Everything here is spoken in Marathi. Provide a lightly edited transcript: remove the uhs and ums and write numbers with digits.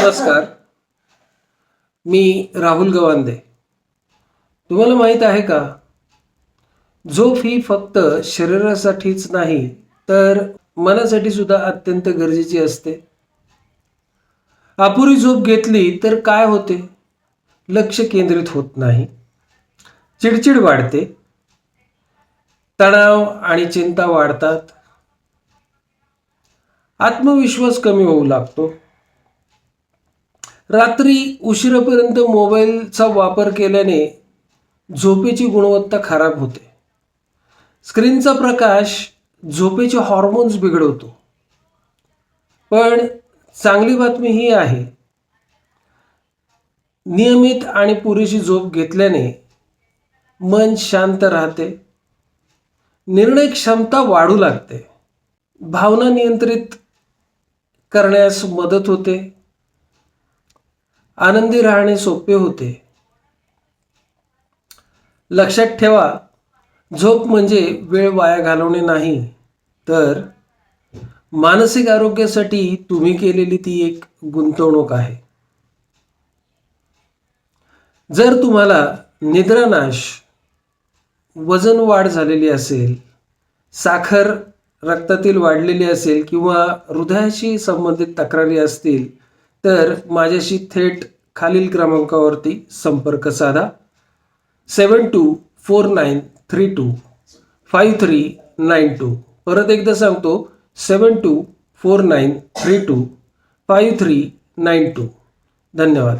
नमस्कार. मी राहुल गवांदे. तुम्हाला माहीत आहे का, झोप ही फक्त शरीरासाठीच नाही तर मनासाठी सुद्धा अत्यंत गरजेची असते. अपुरी झोप घेतली तर काय होते? लक्ष केंद्रित होत नाही, चिडचिड वाढते, तणाव आणि चिंता वाढतात, आत्मविश्वास कमी होऊ लागतो. रात्री उशिरापर्यंत मोबाईलचा वापर केल्याने झोपेची गुणवत्ता खराब होते. स्क्रीनचा प्रकाश झोपेचे हॉर्मोन्स बिघडवतो. पण चांगली बातमी ही आहे, नियमित आणि पुरेशी झोप घेतल्याने मन शांत राहते, निर्णय क्षमता वाढू लागते, भावना नियंत्रित करण्यास मदत होते, आनंदी राहणे सोपे होते. लक्षात ठेवा, झोप म्हणजे वेळ वाया घालवणे नाही, तर मानसिक आरोग्यासाठी तुम्ही केलेली ती एक गुंतवणूक आहे. जर तुम्हाला निद्रानाश, वजन वाढ झालेली असेल, साखर रक्तातील वाढलेली असेल किंवा हृदयाशी संबंधित तक्रारी असतील, तर माझ्याशी थेट खालील क्रमांकावरती संपर्क साधा. 7249325392. परत एकदा सांगतो, 7249325392. धन्यवाद.